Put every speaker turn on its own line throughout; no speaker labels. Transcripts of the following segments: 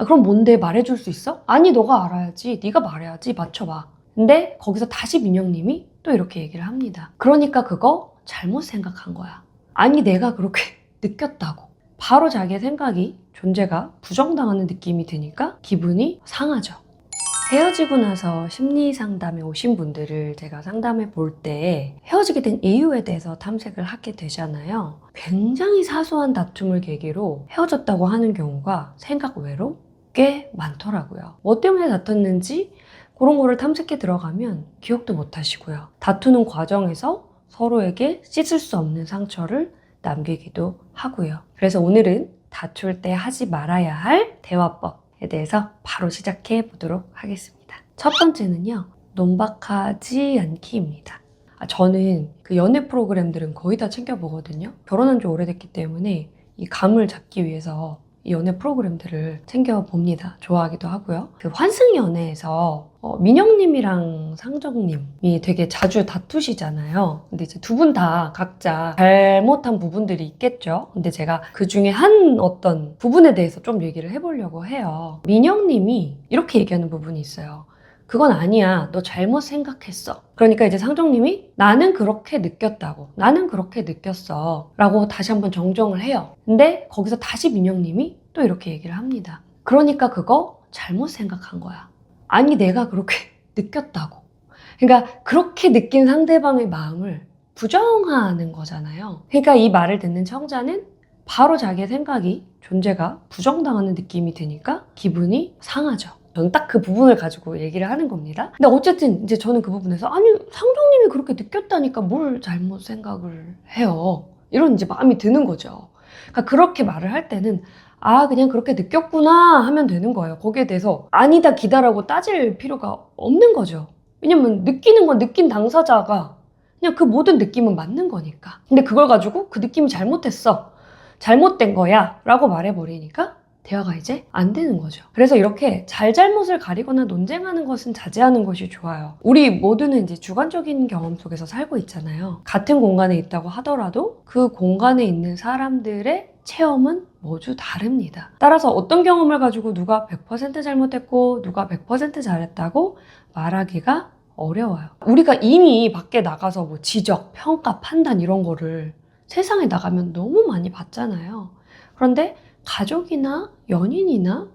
그럼 뭔데 말해줄 수 있어? 아니 너가 알아야지. 네가 말해야지. 맞춰봐. 근데 거기서 다시 민영님이 또 이렇게 얘기를 합니다. 그러니까 그거 잘못 생각한 거야. 아니 내가 그렇게 느꼈다고. 바로 자기의 생각이 존재가 부정당하는 느낌이 드니까 기분이 상하죠. 헤어지고 나서 심리 상담에 오신 분들을 제가 상담해 볼 때 헤어지게 된 이유에 대해서 탐색을 하게 되잖아요. 굉장히 사소한 다툼을 계기로 헤어졌다고 하는 경우가 생각 외로 꽤 많더라고요. 뭐 때문에 다퉜는지 그런 거를 탐색해 들어가면 기억도 못 하시고요. 다투는 과정에서 서로에게 씻을 수 없는 상처를 남기기도 하고요. 그래서 오늘은 다툴 때 하지 말아야 할 대화법에 대해서 바로 시작해 보도록 하겠습니다. 첫 번째는요, 논박하지 않기입니다. 저는 그 연애 프로그램들은 거의 다 챙겨보거든요. 결혼한 지 오래됐기 때문에 이 감을 잡기 위해서 이 연애 프로그램들을 챙겨봅니다. 좋아하기도 하고요. 그 환승연애에서 민영님이랑 상정님이 되게 자주 다투시잖아요. 근데 이제 두 분 다 각자 잘못한 부분들이 있겠죠. 근데 제가 그 중에 한 어떤 부분에 대해서 좀 얘기를 해보려고 해요. 민영님이 이렇게 얘기하는 부분이 있어요. 그건 아니야. 너 잘못 생각했어. 그러니까 이제 상정님이 나는 그렇게 느꼈다고. 나는 그렇게 느꼈어. 라고 다시 한번 정정을 해요. 근데 거기서 다시 민영님이 또 이렇게 얘기를 합니다. 그러니까 그거 잘못 생각한 거야. 아니 내가 그렇게 느꼈다고. 그러니까 그렇게 느낀 상대방의 마음을 부정하는 거잖아요. 그러니까 이 말을 듣는 청자는 바로 자기의 생각이 존재가 부정당하는 느낌이 드니까 기분이 상하죠. 저는 딱 그 부분을 가지고 얘기를 하는 겁니다. 근데 어쨌든 이제 저는 그 부분에서 아니 상정님이 그렇게 느꼈다니까 뭘 잘못 생각을 해요. 이런 이제 마음이 드는 거죠. 그러니까 그렇게 말을 할 때는 그냥 그렇게 느꼈구나 하면 되는 거예요. 거기에 대해서 아니다 기다라고 따질 필요가 없는 거죠. 왜냐면 느끼는 건 느낀 당사자가 그냥 그 모든 느낌은 맞는 거니까. 근데 그걸 가지고 그 느낌이 잘못했어. 잘못된 거야 라고 말해버리니까 대화가 이제 안 되는 거죠. 그래서 이렇게 잘잘못을 가리거나 논쟁하는 것은 자제하는 것이 좋아요. 우리 모두는 이제 주관적인 경험 속에서 살고 있잖아요. 같은 공간에 있다고 하더라도 그 공간에 있는 사람들의 체험은 모두 다릅니다. 따라서 어떤 경험을 가지고 누가 100% 잘못했고 누가 100% 잘했다고 말하기가 어려워요. 우리가 이미 밖에 나가서 뭐 지적, 평가, 판단 이런 거를 세상에 나가면 너무 많이 봤잖아요. 그런데 가족이나 연인이나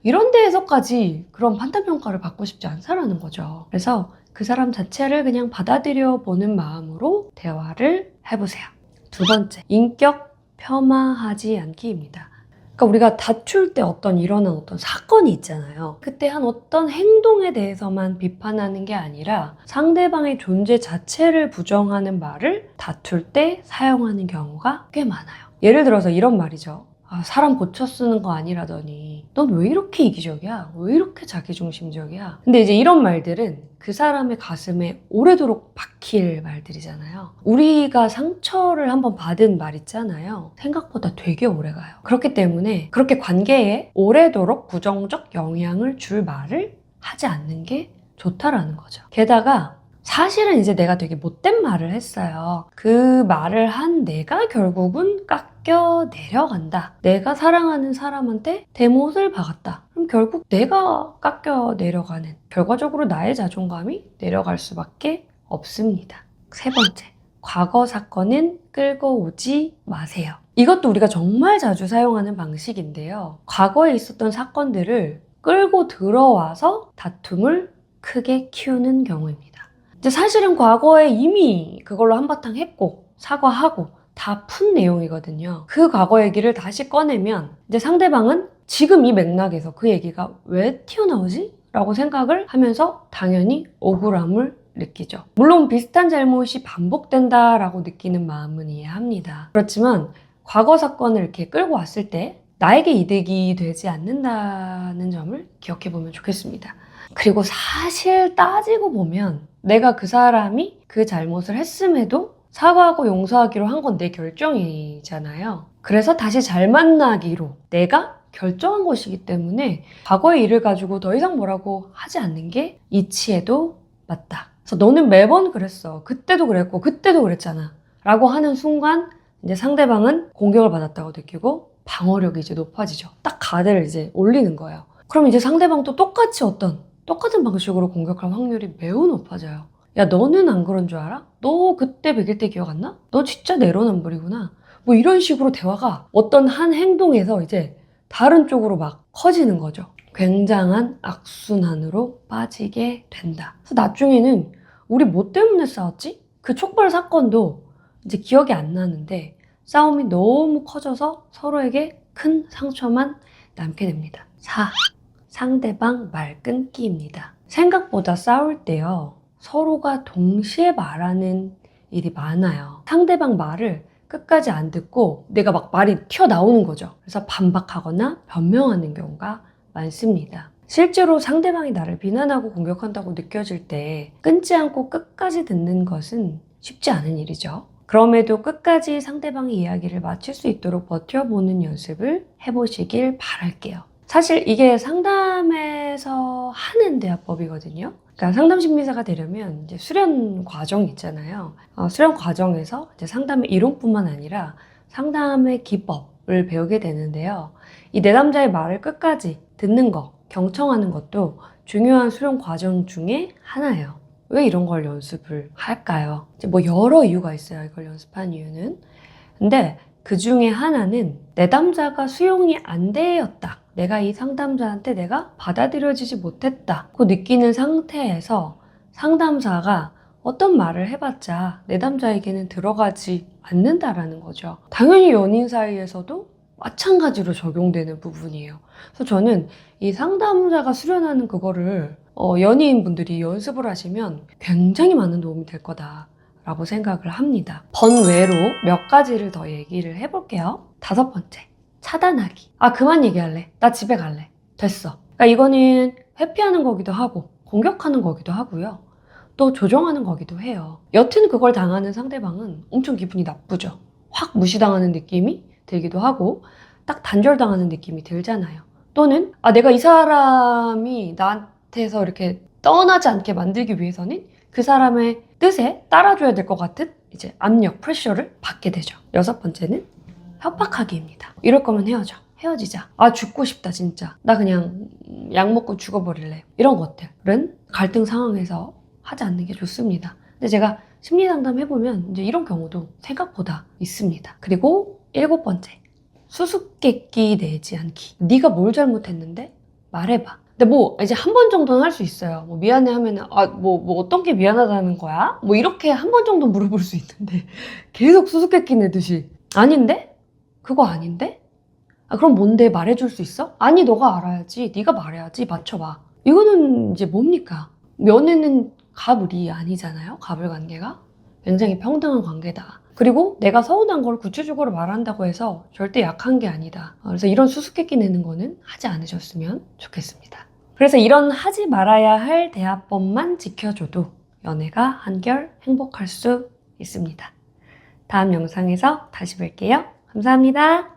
이런 데에서까지 그런 판단평가를 받고 싶지 않다라는 거죠. 그래서 그 사람 자체를 그냥 받아들여 보는 마음으로 대화를 해보세요. 두 번째, 인격 폄하하지 않기입니다. 그러니까 우리가 다툴 때 일어난 어떤 사건이 있잖아요. 그때 한 어떤 행동에 대해서만 비판하는 게 아니라 상대방의 존재 자체를 부정하는 말을 다툴 때 사용하는 경우가 꽤 많아요. 예를 들어서 이런 말이죠. 사람 고쳐 쓰는 거 아니라더니 넌 왜 이렇게 이기적이야? 왜 이렇게 자기중심적이야? 근데 이제 이런 말들은 그 사람의 가슴에 오래도록 박힐 말들이잖아요. 우리가 상처를 한번 받은 말 있잖아요. 생각보다 되게 오래가요. 그렇기 때문에 그렇게 관계에 오래도록 부정적 영향을 줄 말을 하지 않는 게 좋다라는 거죠. 게다가 사실은 이제 내가 되게 못된 말을 했어요. 그 말을 한 내가 결국은 깎여 내려간다. 내가 사랑하는 사람한테 대못을 박았다. 그럼 결국 내가 깎여 내려가는, 결과적으로 나의 자존감이 내려갈 수밖에 없습니다. 세 번째, 과거 사건은 끌고 오지 마세요. 이것도 우리가 정말 자주 사용하는 방식인데요. 과거에 있었던 사건들을 끌고 들어와서 다툼을 크게 키우는 경우입니다. 이제 사실은 과거에 이미 그걸로 한바탕 했고 사과하고 다 푼 내용이거든요. 그 과거 얘기를 다시 꺼내면 이제 상대방은 지금 이 맥락에서 그 얘기가 왜 튀어나오지? 라고 생각을 하면서 당연히 억울함을 느끼죠. 물론 비슷한 잘못이 반복된다라고 느끼는 마음은 이해합니다. 그렇지만 과거 사건을 이렇게 끌고 왔을 때 나에게 이득이 되지 않는다는 점을 기억해 보면 좋겠습니다. 그리고 사실 따지고 보면 내가 그 사람이 그 잘못을 했음에도 사과하고 용서하기로 한 건 내 결정이잖아요. 그래서 다시 잘 만나기로 내가 결정한 것이기 때문에 과거의 일을 가지고 더 이상 뭐라고 하지 않는 게 이치에도 맞다. 그래서 너는 매번 그랬어. 그때도 그랬고 그때도 그랬잖아. 라고 하는 순간 이제 상대방은 공격을 받았다고 느끼고 방어력이 이제 높아지죠. 딱 가드를 이제 올리는 거예요. 그럼 이제 상대방도 똑같이 똑같은 방식으로 공격할 확률이 매우 높아져요. 야, 너는 안 그런 줄 알아? 너 그때 100일 때 기억 안 나? 너 진짜 내로남불이구나. 뭐 이런 식으로 대화가 어떤 한 행동에서 이제 다른 쪽으로 막 커지는 거죠. 굉장한 악순환으로 빠지게 된다. 그래서 나중에는 우리 뭐 때문에 싸웠지? 그 촉발 사건도 이제 기억이 안 나는데 싸움이 너무 커져서 서로에게 큰 상처만 남게 됩니다. 4. 상대방 말 끊기입니다. 생각보다 싸울 때요, 서로가 동시에 말하는 일이 많아요. 상대방 말을 끝까지 안 듣고 내가 막 말이 튀어나오는 거죠. 그래서 반박하거나 변명하는 경우가 많습니다. 실제로 상대방이 나를 비난하고 공격한다고 느껴질 때 끊지 않고 끝까지 듣는 것은 쉽지 않은 일이죠. 그럼에도 끝까지 상대방의 이야기를 마칠 수 있도록 버텨보는 연습을 해보시길 바랄게요. 사실 이게 상담에서 하는 대화법이거든요. 그러니까 상담 심리사가 되려면 이제 수련 과정이 있잖아요. 수련 과정에서 이제 상담의 이론뿐만 아니라 상담의 기법을 배우게 되는데요. 이 내담자의 말을 끝까지 듣는 거, 경청하는 것도 중요한 수련 과정 중에 하나예요. 왜 이런 걸 연습을 할까요? 이제 뭐 여러 이유가 있어요. 이걸 연습한 이유는. 근데 그 중에 하나는 내담자가 수용이 안 되었다. 내가 이 상담자한테 내가 받아들여지지 못했다. 그 느끼는 상태에서 상담사가 어떤 말을 해봤자 내담자에게는 들어가지 않는다라는 거죠. 당연히 연인 사이에서도 마찬가지로 적용되는 부분이에요. 그래서 저는 이 상담자가 수련하는 그거를 연예인분들이 연습을 하시면 굉장히 많은 도움이 될 거다라고 생각을 합니다. 번외로 몇 가지를 더 얘기를 해볼게요. 5번째, 차단하기. 그만 얘기할래. 나 집에 갈래. 됐어. 그러니까 이거는 회피하는 거기도 하고 공격하는 거기도 하고요. 또 조종하는 거기도 해요. 여튼 그걸 당하는 상대방은 엄청 기분이 나쁘죠. 확 무시당하는 느낌이 들기도 하고 딱 단절당하는 느낌이 들잖아요. 또는 내가 이 사람이 나한테서 이렇게 떠나지 않게 만들기 위해서는 그 사람의 뜻에 따라줘야 될 것 같은 이제 압력, 프레셔를 받게 되죠. 6번째는 협박하기입니다. 이럴 거면 헤어지자. 죽고 싶다 진짜. 나 그냥 약 먹고 죽어버릴래. 이런 것들은 갈등 상황에서 하지 않는 게 좋습니다. 근데 제가 심리 상담 해보면 이제 이런 경우도 생각보다 있습니다. 그리고 7번째, 수수께끼 내지 않기. 네가 뭘 잘못했는데 말해봐. 근데 뭐 이제 한 번 정도는 할 수 있어요. 뭐 미안해 하면은 뭐 어떤 게 미안하다는 거야? 뭐 이렇게 한 번 정도 물어볼 수 있는데 계속 수수께끼 내듯이 아닌데? 그거 아닌데? 그럼 뭔데? 말해줄 수 있어? 아니, 너가 알아야지. 네가 말해야지. 맞춰봐. 이거는 이제 뭡니까? 연애는 갑을이 아니잖아요. 갑을 관계가 굉장히 평등한 관계다. 그리고 내가 서운한 걸 구체적으로 말한다고 해서 절대 약한 게 아니다. 그래서 이런 수수께끼 내는 거는 하지 않으셨으면 좋겠습니다. 그래서 이런 하지 말아야 할 대화법만 지켜줘도 연애가 한결 행복할 수 있습니다. 다음 영상에서 다시 뵐게요. 감사합니다.